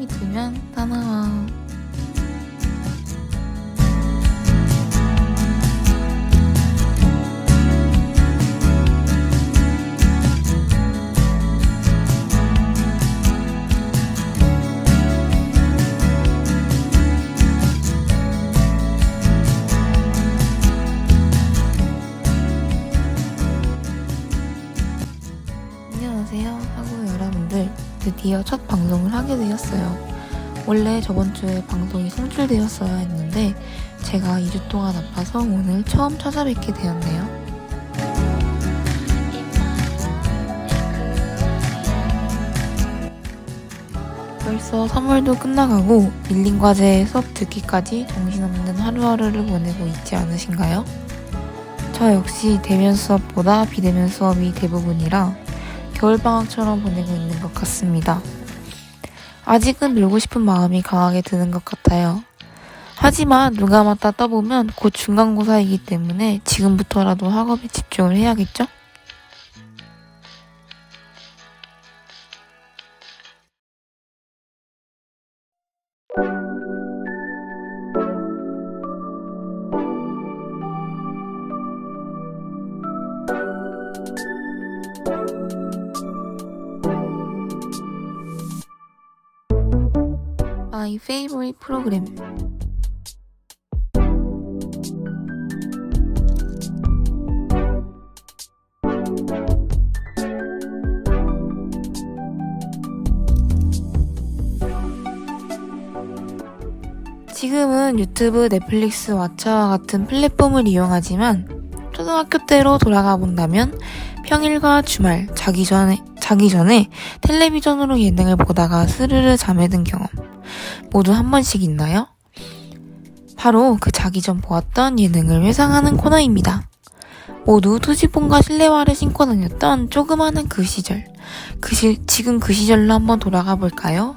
알림이 뜨면 다 나와. 안녕하세요 하고 여러분들, 드디어 첫 방송을 하게 되었어요. 원래 저번 주에 방송이 송출되었어야 했는데 제가 2주 동안 아파서 오늘 처음 찾아뵙게 되었네요. 벌써 3월도 끝나가고 밀린 과제 수업 듣기까지 정신없는 하루하루를 보내고 있지 않으신가요? 저 역시 대면 수업보다 비대면 수업이 대부분이라 겨울방학처럼 보내고 있는 것 같습니다. 아직은 놀고 싶은 마음이 강하게 드는 것 같아요. 하지만 눈 감았다 떠보면 곧 중간고사이기 때문에 지금부터라도 학업에 집중을 해야겠죠? My favorite program. 지금은 유튜브, 넷플릭스, 왓챠와 같은 플랫폼을 이용하지만 초등학교 때로 돌아가 본다면 평일과 주말, 자기 전에 텔레비전으로 예능을 보다가 스르르 잠에 든 경험 모두 한 번씩 있나요? 바로 그 자기 전 보았던 예능을 회상하는 코너입니다. 모두 투지폰과 실내화를 신고 다녔던 조그마한 그 시절, 지금 그 시절로 한번 돌아가 볼까요?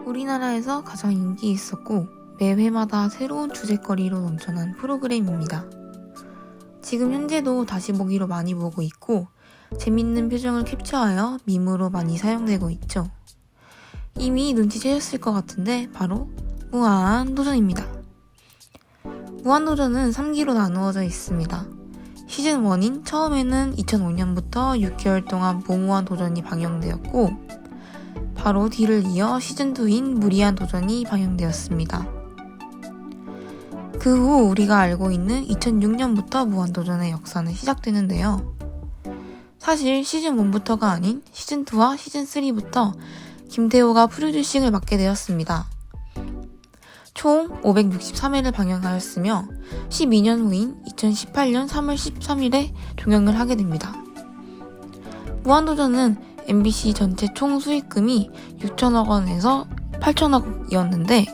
우리나라에서 가장 인기 있었고 매 회마다 새로운 주제거리로 넘쳐난 프로그램입니다. 지금 현재도 다시 보기로 많이 보고 있고 재밌는 표정을 캡처하여 밈으로 많이 사용되고 있죠. 이미 눈치채셨을 것 같은데 바로 무한도전입니다. 무한도전은 3기로 나누어져 있습니다. 시즌 1인 처음에는 2005년부터 6개월 동안 무한도전이 방영되었고 바로 뒤를 이어 시즌2인 무리한 도전이 방영되었습니다. 그 후 우리가 알고 있는 2006년부터 무한도전의 역사는 시작되는데요. 사실 시즌1부터가 아닌 시즌2와 시즌3부터 김태호가 프로듀싱을 맡게 되었습니다. 총 563회를 방영하였으며 12년 후인 2018년 3월 13일에 종영을 하게 됩니다. 무한도전은 MBC 전체 총 수익금이 6천억 원에서 8천억이었는데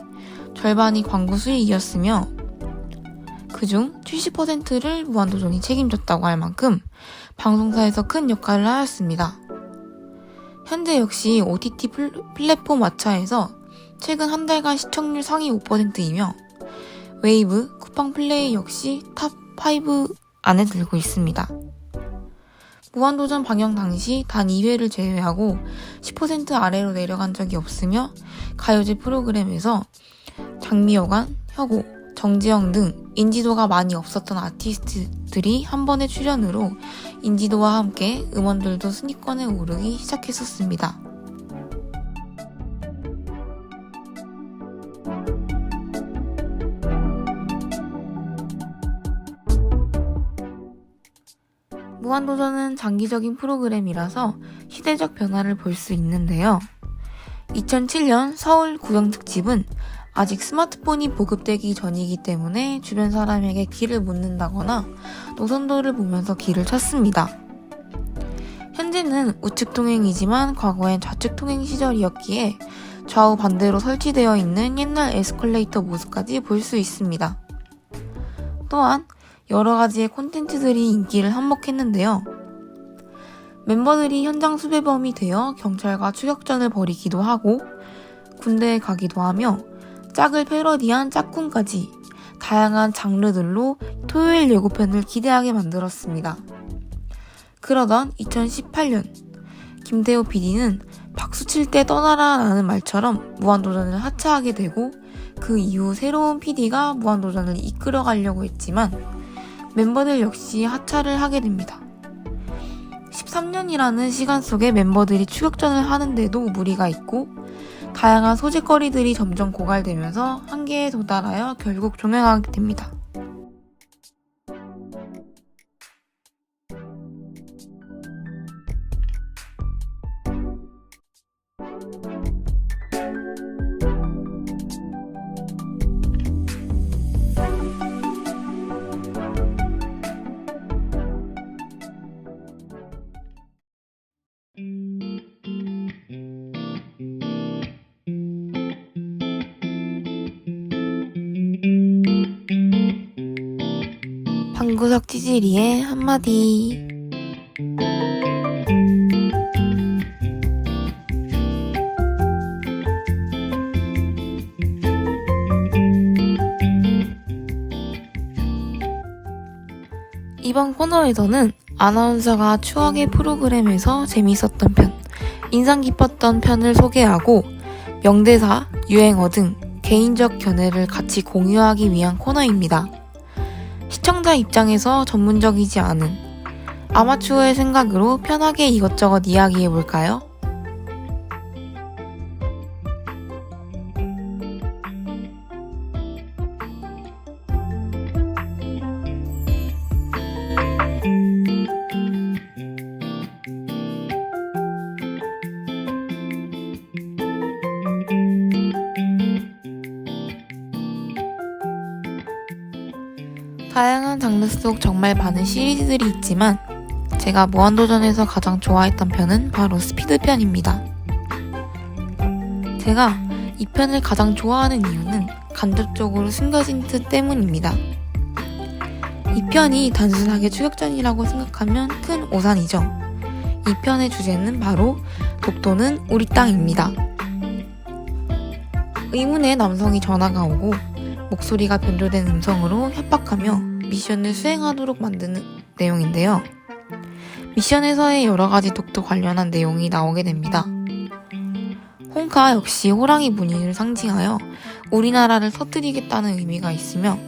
절반이 광고 수익이었으며 그중 70%를 무한도전이 책임졌다고 할 만큼 방송사에서 큰 역할을 하였습니다. 현재 역시 OTT 플랫폼 왓챠에서 최근 한 달간 시청률 상위 5%이며 웨이브, 쿠팡플레이 역시 탑5 안에 들고 있습니다. 무한도전 방영 당시 단 2회를 제외하고 10% 아래로 내려간 적이 없으며 가요제 프로그램에서 장미여관, 혁오, 정재영 등 인지도가 많이 없었던 아티스트들이 한 번의 출연으로 인지도와 함께 음원들도 순위권에 오르기 시작했었습니다. 무한도전은 장기적인 프로그램이라서 시대적 변화를 볼 수 있는데요. 2007년 서울 구경특집은 아직 스마트폰이 보급되기 전이기 때문에 주변 사람에게 길을 묻는다거나 노선도를 보면서 길을 찾습니다. 현재는 우측 통행이지만 과거엔 좌측 통행 시절이었기에 좌우 반대로 설치되어 있는 옛날 에스컬레이터 모습까지 볼 수 있습니다. 또한 여러 가지의 콘텐츠들이 인기를 한몫했는데요. 멤버들이 현장 수배범이 되어 경찰과 추격전을 벌이기도 하고 군대에 가기도 하며 짝을 패러디한 짝꿍까지 다양한 장르들로 토요일 예고편을 기대하게 만들었습니다. 그러던 2018년 김태호 PD는 박수 칠 때 떠나라 라는 말처럼 무한도전을 하차하게 되고 그 이후 새로운 PD가 무한도전을 이끌어가려고 했지만 멤버들 역시 하차를 하게 됩니다. 13년이라는 시간 속에 멤버들이 추격전을 하는데도 무리가 있고 다양한 소재거리들이 점점 고갈되면서 한계에 도달하여 결국 종영하게 됩니다. 방구석 찌질이의 한마디. 이번 코너에서는 아나운서가 추억의 프로그램에서 재미있었던 편, 인상 깊었던 편을 소개하고 명대사, 유행어 등 개인적 견해를 같이 공유하기 위한 코너입니다. 시청자 입장에서 전문적이지 않은 아마추어의 생각으로 편하게 이것저것 이야기해볼까요? 다양한 장르 속 정말 많은 시리즈들이 있지만 제가 무한도전에서 가장 좋아했던 편은 바로 스피드 편입니다. 제가 이 편을 가장 좋아하는 이유는 간접적으로 숨겨진 뜻 때문입니다. 이 편이 단순하게 추격전이라고 생각하면 큰 오산이죠. 이 편의 주제는 바로 독도는 우리 땅입니다. 의문의 남성이 전화가 오고 목소리가 변조된 음성으로 협박하며 미션을 수행하도록 만드는 내용인데요. 미션에서의 여러가지 독도 관련한 내용이 나오게 됩니다. 홍카 역시 호랑이 무늬를 상징하여 우리나라를 터뜨리겠다는 의미가 있으며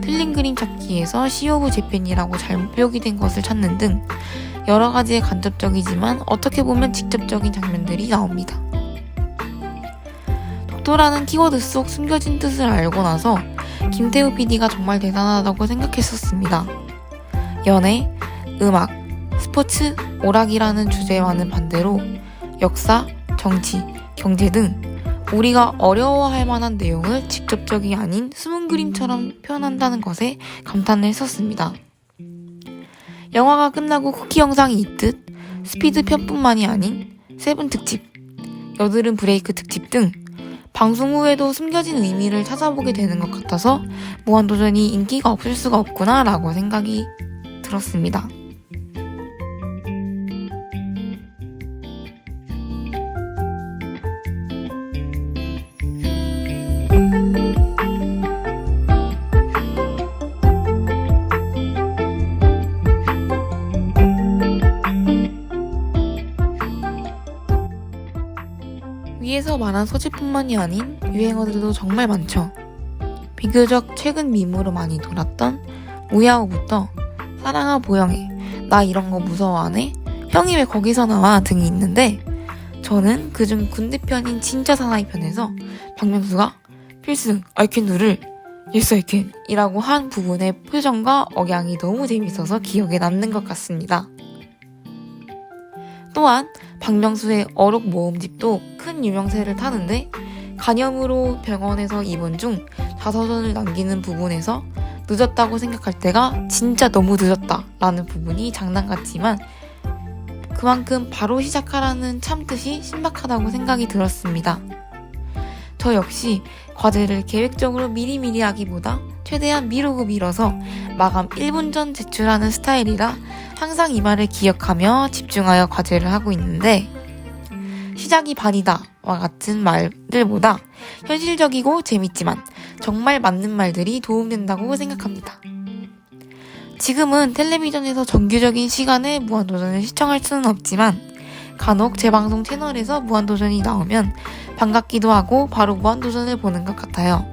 틀린 그림 찾기에서 시 오브 재팬이라고 잘못 표기된 것을 찾는 등 여러가지의 간접적이지만 어떻게 보면 직접적인 장면들이 나옵니다. 독도라는 키워드 속 숨겨진 뜻을 알고 나서 김태우 PD가 정말 대단하다고 생각했었습니다. 연애, 음악, 스포츠, 오락이라는 주제와는 반대로 역사, 정치, 경제 등 우리가 어려워할 만한 내용을 직접적이 아닌 숨은 그림처럼 표현한다는 것에 감탄을 했었습니다. 영화가 끝나고 쿠키 영상이 있듯 스피드 편뿐만이 아닌 세븐 특집, 여드름 브레이크 특집 등 방송 후에도 숨겨진 의미를 찾아보게 되는 것 같아서 무한도전이 인기가 없을 수가 없구나 라고 생각이 들었습니다. 위에서 말한 소재뿐만이 아닌 유행어들도 정말 많죠. 비교적 최근 밈으로 많이 돌았던 우야호부터 사랑아 보영해, 나 이런 거 무서워 안 해? 형이 왜 거기서 나와? 등이 있는데 저는 그중 군대편인 진짜 사나이 편에서 박명수가 필승 I can do를 yes I can 이라고 한 부분의 표정과 억양이 너무 재밌어서 기억에 남는 것 같습니다. 또한 박명수의 어록 모음집도 큰 유명세를 타는데 간염으로 병원에서 입원 중 자서전을 남기는 부분에서 늦었다고 생각할 때가 진짜 너무 늦었다 라는 부분이 장난 같지만 그만큼 바로 시작하라는 참뜻이 신박하다고 생각이 들었습니다. 저 역시 과제를 계획적으로 미리미리 하기보다 최대한 미루고 미뤄서 마감 1분 전 제출하는 스타일이라 항상 이 말을 기억하며 집중하여 과제를 하고 있는데 시작이 반이다 와 같은 말들보다 현실적이고 재밌지만 정말 맞는 말들이 도움된다고 생각합니다. 지금은 텔레비전에서 정규적인 시간에 무한도전을 시청할 수는 없지만 간혹 재방송 채널에서 무한도전이 나오면 반갑기도 하고 바로 무한도전을 보는 것 같아요.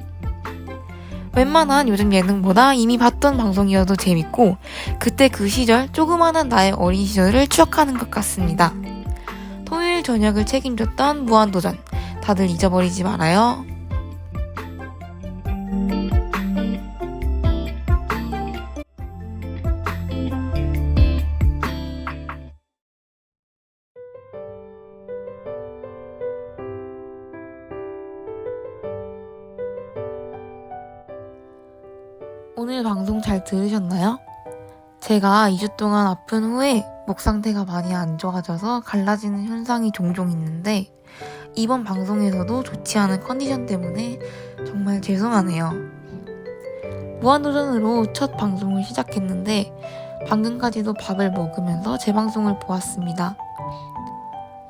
웬만한 요즘 예능보다 이미 봤던 방송이어도 재밌고 그때 그 시절 조그마한 나의 어린 시절을 추억하는 것 같습니다. 토요일 저녁을 책임졌던 무한도전 다들 잊어버리지 말아요. 오늘 방송 잘 들으셨나요? 제가 2주 동안 아픈 후에 목 상태가 많이 안 좋아져서 갈라지는 현상이 종종 있는데 이번 방송에서도 좋지 않은 컨디션 때문에 정말 죄송하네요. 무한도전으로 첫 방송을 시작했는데 방금까지도 밥을 먹으면서 재방송을 보았습니다.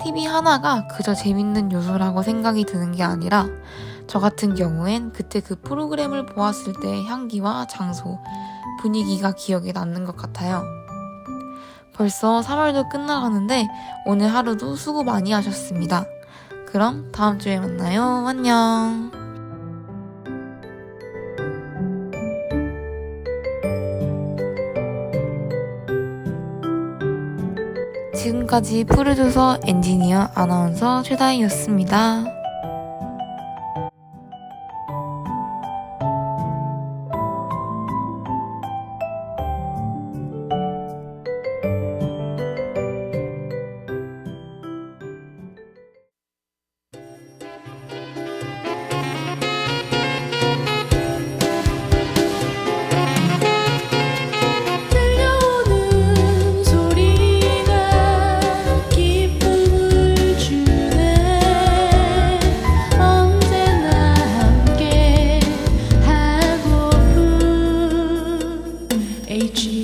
TV 하나가 그저 재밌는 요소라고 생각이 드는 게 아니라 저 같은 경우엔 그때 그 프로그램을 보았을 때의 향기와 장소, 분위기가 기억에 남는 것 같아요. 벌써 3월도 끝나가는데 오늘 하루도 수고 많이 하셨습니다. 그럼 다음 주에 만나요. 안녕. 지금까지 프로듀서, 엔지니어, 아나운서 최다희였습니다. H